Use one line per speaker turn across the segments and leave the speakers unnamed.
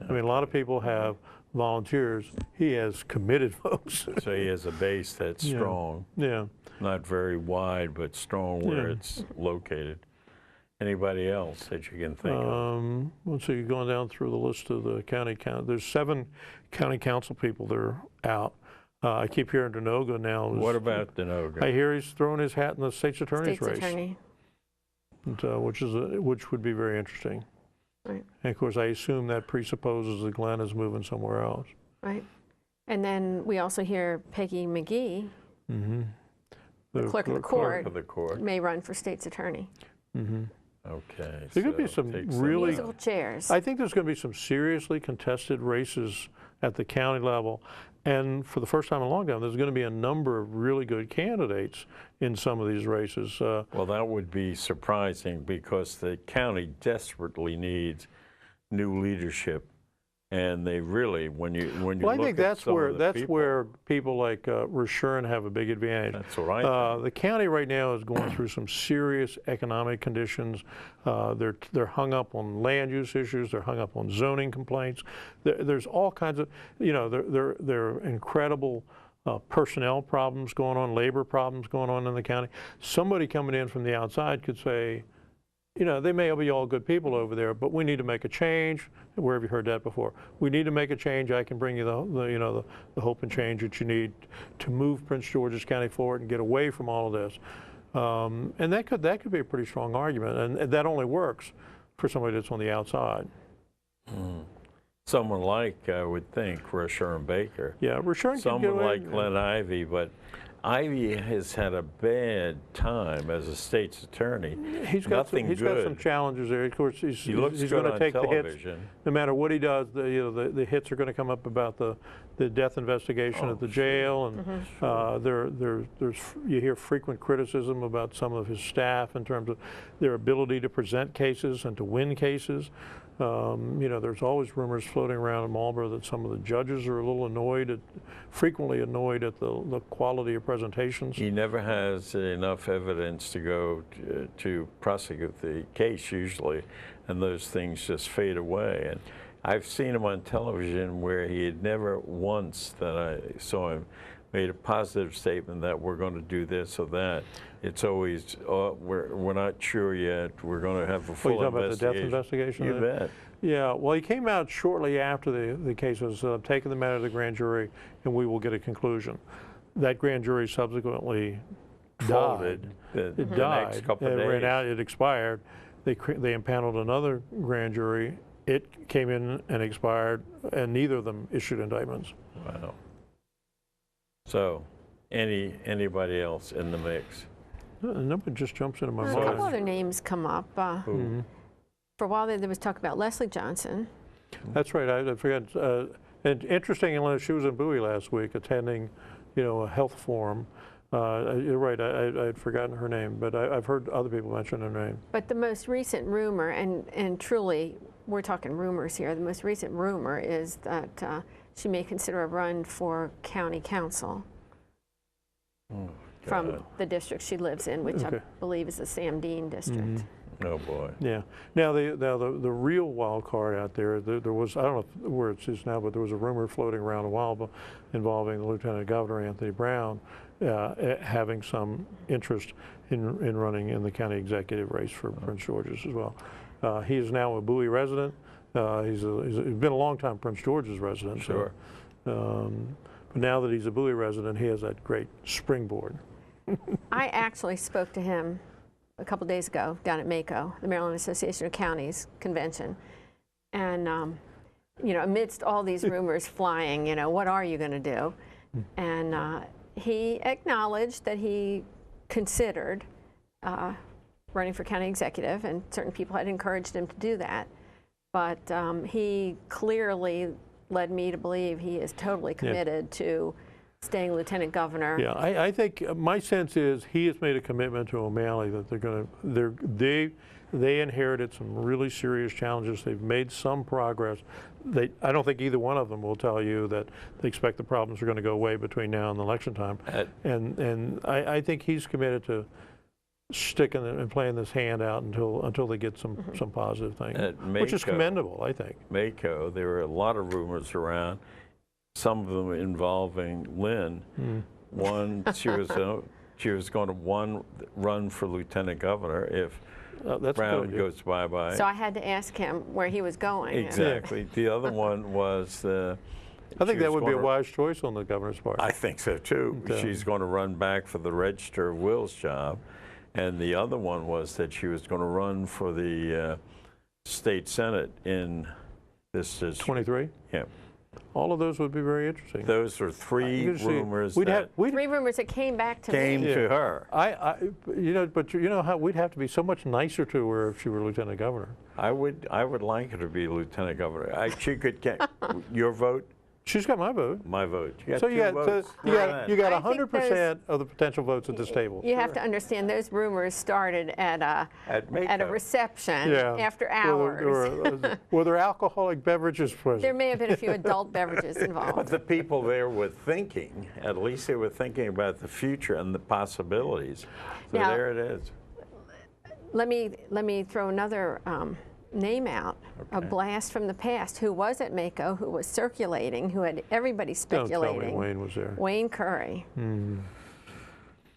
I mean, a lot of people have volunteers. He has committed folks.
So he has a base that's strong.
Yeah.
Not very wide, but strong where
Yeah.
it's located. Anybody else that you can think of?
Let's see, going down through the list of the county there's 7 county council people that are out. I keep hearing Denoga now.
What about Denoga?
I hear he's throwing his hat in the state's attorney's race.
Attorney.
And, which would be very interesting.
Right.
And of course, I assume that presupposes that Glenn is moving somewhere else.
Right. And then we also hear Peggy McGee, the clerk of the court, may run for state's attorney.
Okay.
There could be some really
musical chairs.
I think there's going to be some seriously contested races at the county level. And for the first time in a long time, there's going to be a number of really good candidates in some of these races.
Well, that would be surprising because the county desperately needs new leadership, and they really, when you
well,
look
I think
at
where people like Rashurin have a big advantage.
That's what I think.
The county right now is going through some serious economic conditions. They're hung up on land use issues. They're hung up on zoning complaints. There's all kinds of, there are incredible personnel problems going on, labor problems going on in the county. Somebody coming in from the outside could say, they may be all good people over there, but we need to make a change. Where have you heard that before? We need to make a change. I can bring you the hope and change that you need to move Prince George's County forward and get away from all of this. And that could be a pretty strong argument, and that only works for somebody that's on the outside.
Someone like, I would think, Rashurin Baker.
Yeah, Rashurin.
Someone like Glenn Ivey, but Ivey has had a bad time as a state's attorney.
He's got some challenges there. Of course, he's going to take the hits. No matter what he does, the hits are going to come up about the death investigation at the jail, and you hear frequent criticism about some of his staff in terms of their ability to present cases and to win cases. There's always rumors floating around in Marlboro that some of the judges are a little frequently annoyed at the quality of presentations.
He never has enough evidence to go to prosecute the case usually, and those things just fade away. And I've seen him on television where he had never once that I saw him made a positive statement that we're going to do this or that. It's always, we're not sure yet. We're going to have a full
investigation.
About the death investigation? You bet.
Yeah, well, he came out shortly after the case was taken the matter to the grand jury, and we will get a conclusion. That grand jury subsequently died. It died.
Next couple of
days.
Ran
out. It expired. They impaneled another grand jury. It came in and expired, and neither of them issued indictments.
Wow. So, anybody else in the mix?
Nobody just jumps into my mind.
A couple other names come up. For a while there was talk about Leslie Johnson.
That's right. I forgot. And interestingly, she was in Bowie last week attending, a health forum. You're right. I had forgotten her name, but I've heard other people mention her name.
But the most recent rumor, and truly, we're talking rumors here. The most recent rumor is that she may consider a run for county council from the district she lives in, which I believe is the Sam Dean district.
Oh boy.
Yeah. Now the real wild card out there was, I don't know where it is now, but there was a rumor floating around a while involving the Lieutenant Governor Anthony Brown having some interest in running in the county executive race for Prince George's as well. He is now a Bowie resident. He's been a long time Prince George's resident.
Sure.
But now that he's a Bowie resident, he has that great springboard.
I actually spoke to him a couple days ago down at MACO, the Maryland Association of Counties convention. And, amidst all these rumors flying, what are you going to do? And he acknowledged that he considered running for county executive, and certain people had encouraged him to do that. But he clearly led me to believe he is totally committed to staying lieutenant governor.
Yeah, I think my sense is he has made a commitment to O'Malley that they inherited some really serious challenges. They've made some progress. I don't think either one of them will tell you that they expect the problems are going to go away between now and election time. And I think he's committed to sticking and playing this hand out until they get some positive thing, which is commendable, I think.
Mako, there were a lot of rumors around, some of them involving Lynn. One, she was going to run for lieutenant governor if
That's
Brown
good.
goes bye-bye.
So I had to ask him where he was going.
Exactly. The other one was
I think
she
that
was
would be a
gonna-
wise choice on the governor's part.
I think so too.
Okay.
She's going to run back for the Register of Wills job. And the other one was that she was going to run for the state senate in this is
23.
yeah.
All of those would be very interesting.
Those are three
You can see-
rumors
we'd
that
Three rumors that came back to
came
me.
to her.
But you know how we'd have to be so much nicer to her if she were lieutenant governor.
I would like her to be lieutenant governor. She could get your vote,
She's got my vote.
my vote. You got
So
two
you got
votes.
you got
I think
100% of the potential votes at this table.
You have to understand those rumors started at a
Mako.
reception
Yeah.
after hours.
Were there alcoholic beverages present?
There may have been a few adult beverages
But
involved.
the people there were thinking, at least they were thinking about the future and the possibilities. So
Now-
there it is.
Let me throw another name out, a blast from the past, who was at Mako, who was circulating, who had everybody
Don't tell me
speculating.
Wayne was there.
Wayne Curry. And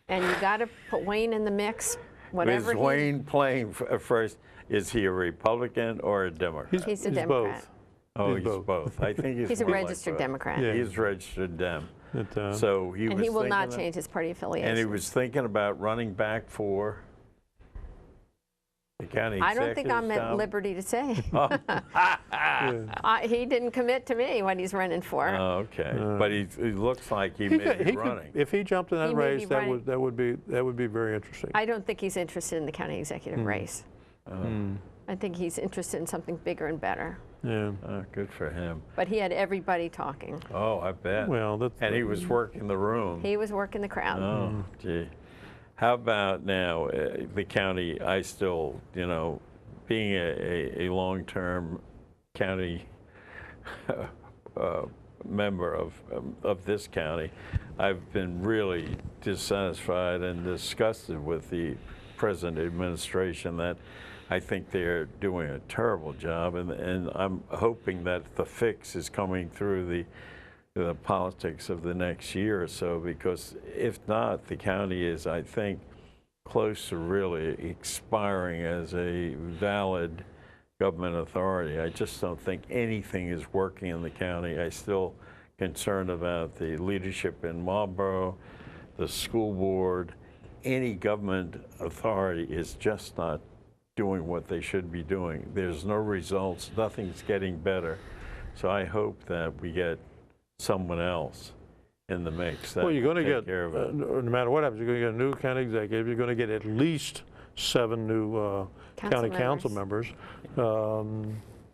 you got to put Wayne in the mix, whatever
Is Wayne playing first? Is he a Republican or a Democrat?
He's a Democrat.
both.
Oh,
he's
he's
both.
both. I think
He's a
more like
registered
both.
Democrat.
Yeah.
He's registered Dem.
But,
So he
And
was
he will not
thinking
change his party affiliation.
And he was thinking about running back for the county
I don't think I'm
executive's
at
job.
liberty to say.
yeah.
He didn't commit to me what he's running for.
Oh, okay. But he looks like he may be running.
If he jumped in that
He may be
race,
running.
that would be very interesting.
I don't think he's interested in the county executive race. I think he's interested in something bigger and better.
Yeah.
Oh, good for him.
But he had everybody talking.
Oh, I bet.
Well, that's
And he was working the room.
He was working the crowd.
Oh, gee. How about now, the county, I still, being a long-term county member of this county, I've been really dissatisfied and disgusted with the present administration that I think they're doing a terrible job, and I'm hoping that the fix is coming through the politics of the next year or so, because if not, the county is, I think, close to really expiring as a valid government authority. I just don't think anything is working in the county. I'm still concerned about the leadership in Marlboro, the school board. Any government authority is just not doing what they should be doing. There's no results, nothing's getting better. So I hope that we get someone else in the mix that
well, you're going to
take
get,
care of it.
no matter what happens, you're going to get a new county executive. You're going to get at least 7 new county council members,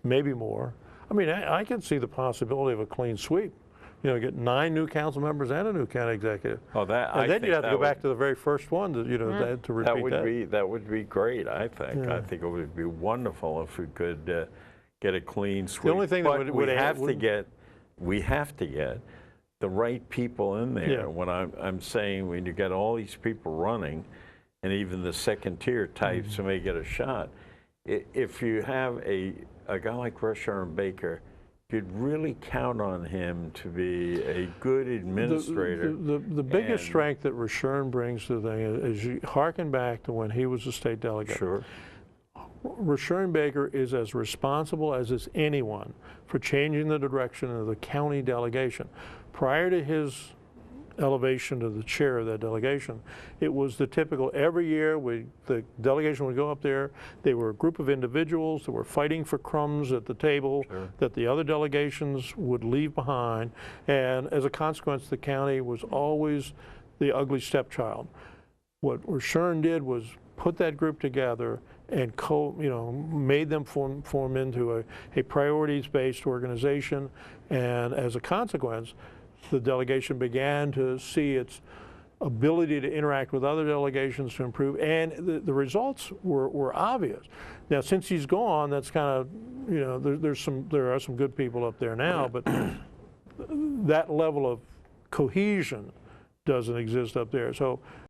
maybe more. I mean, I can see the possibility of a clean sweep. Get 9 new council members and a new county executive.
Oh, that
And
I
then
think
you'd have to
that
go back
would-
to the very first one to, to repeat
that would be great. I think.
Yeah.
I think it would be wonderful if we could get a clean sweep.
only thing that
But
would
we
add-
have to
would-
get the right people in there.
Yeah.
When I'm saying when you get all these people running, and even the second tier types
Mm-hmm.
who may get a shot, if you have a guy like Rusher Baker, you'd really count on him to be a good administrator.
The biggest
and-
strength that Rashern brings to the thing is you harken back to when he was a state delegate.
Sure.
Rashern Baker is as responsible as is anyone for changing the direction of the county delegation. Prior to his elevation to the chair of that delegation, it was the typical every year the delegation would go up there. They were a group of individuals that were fighting for crumbs at the table that the other delegations would leave behind, and as a consequence, the county was always the ugly stepchild. What Rashern did was put that group together and made them form into a priorities-based organization, and as a consequence, the delegation began to see its ability to interact with other delegations to improve, and the results were obvious. Now, since he's gone, that's kind of, there are some good people up there now, but that level of cohesion doesn't exist up there. So